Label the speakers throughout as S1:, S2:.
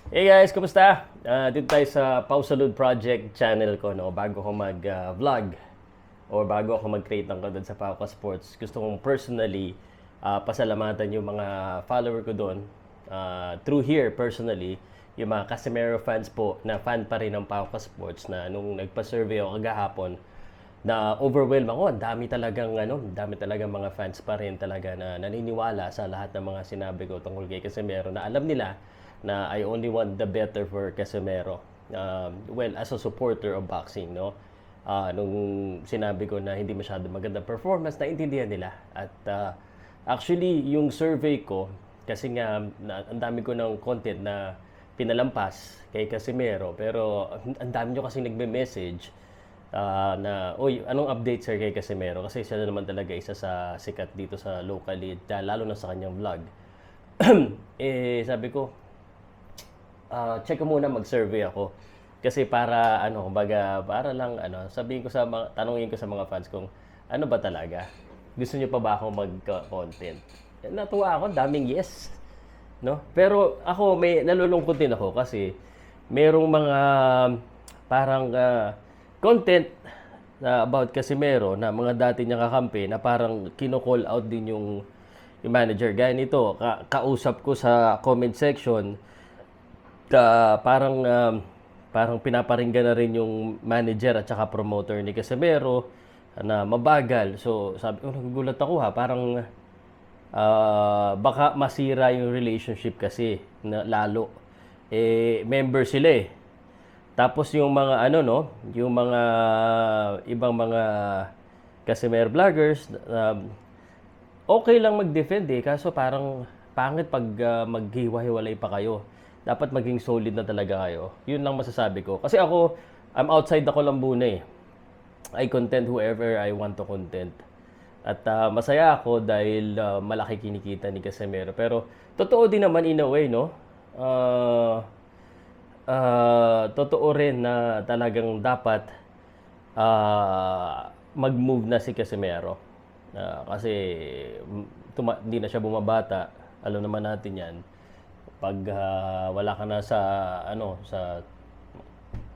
S1: Hey guys, kumusta? Dito tayo sa Pausalud Project channel ko, no? Bago ko mag-vlog or bago ako mag-create ng content sa Pauka Sports, gusto kong personally pasalamatan yung mga follower ko doon. Through here, personally, yung mga Casemiro fans po na fan pa rin ng Pauka Sports na nung nagpa-survey ako kagahapon, na overwhelm ako. Dami talagang mga fans pa rin talaga na naniniwala sa lahat ng mga sinabi ko tungkol kay Casemiro, na alam nila na I only want the better for Casemiro. Well, as a supporter of boxing, no? Nung sinabi ko na hindi masyado magandang performance, naintindihan nila. At actually, yung survey ko, kasi nga ang dami ko ng content na pinalampas kay Casemiro, pero ang dami nyo kasi nagme-message na, "Uy, anong update sir kay Casemiro?" Kasi siya na naman talaga isa sa sikat dito sa locally, lalo na sa kanyang vlog. Sabi ko, check ko muna, mag-survey ako. Kasi para kumbaga, para lang sabihin ko tanungin ko sa mga fans kung ano ba talaga? Gusto niyo pa ba ako mag-content? Natuwa ako, daming yes, no? Pero ako may nalulungkot din ako kasi merong mga parang content na about Casemiro na mga dati niya kakampi na parang kino-call out din yung manager. Gaya nito, kausap ko sa comment section, parang pinaparinggan na rin yung manager at saka promoter ni Casemiro na mabagal. So sabi ko, nagugulat ako ha, parang baka masira yung relationship kasi na lalo. Member sila eh. Tapos yung mga yung mga ibang mga Casemiro vloggers, okay lang mag-defend eh, kaso parang pangit pag maghiwa-hiwalay pa kayo. Dapat maging solid na talaga kayo. Yun lang masasabi ko. Kasi ako, I'm outside ako lang muna eh. I content whoever I want to content. At masaya ako dahil malaki kinikita ni Casemiro. Pero totoo din naman in a way, no? Totoo rin na talagang dapat mag-move na si Casemiro. Kasi hindi na siya bumabata. Alam naman natin yan. Pag wala ka na sa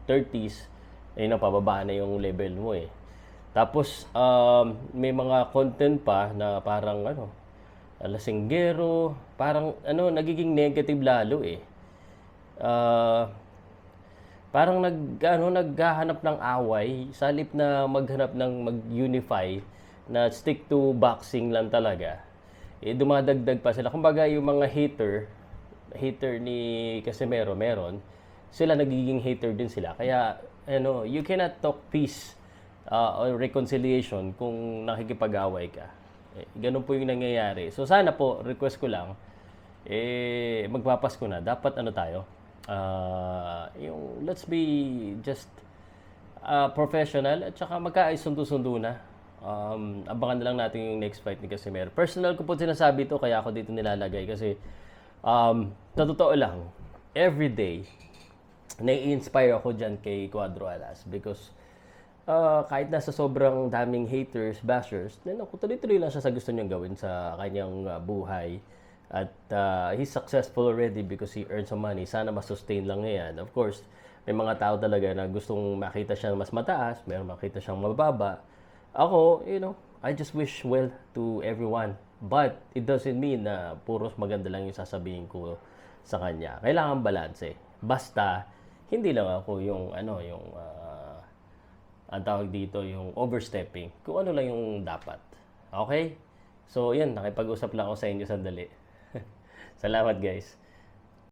S1: 30s, pababa na yung level mo eh. Tapos may mga content pa na parang lasinggero, parang nagiging negative lalo eh. Parang naghahanap ng away sa halip na maghanap ng mag-unify na stick to boxing lang talaga. Dumadagdag pa sila. Kumbaga yung mga hater ni Casemiro meron, sila nagiging hater din sila. Kaya you cannot talk peace or reconciliation kung nakikipag-away ka. Ganun po yung nangyayari. So sana po, request ko lang, magpapasko na. Dapat tayo, yung let's be just professional at saka magkaisundo-sundo na. Abangan na lang natin yung next fight ni Casemiro. Personal ko po sinasabi to, kaya ako dito nilalagay kasi sa totoo lang, everyday, nai-inspire ako dyan kay Cuadro Alas because kahit nasa sobrang daming haters, bashers, tuloy-tuloy lang siya sa gusto niyang gawin sa kanyang buhay. At he's successful already because he earned some money. Sana masustain lang niya yan. Of course, may mga tao talaga na gustong makita siya mas mataas, mayroong makita siyang mababa. Ako, I just wish well to everyone. But it doesn't mean na puros maganda lang yung sasabihin ko sa kanya. Kailangan balance eh. Basta hindi lang ako yung ang tawag dito, yung overstepping. Kung ano lang yung dapat. Okay? So, yan, nakipag-usap lang ako sa inyo sandali. Salamat guys.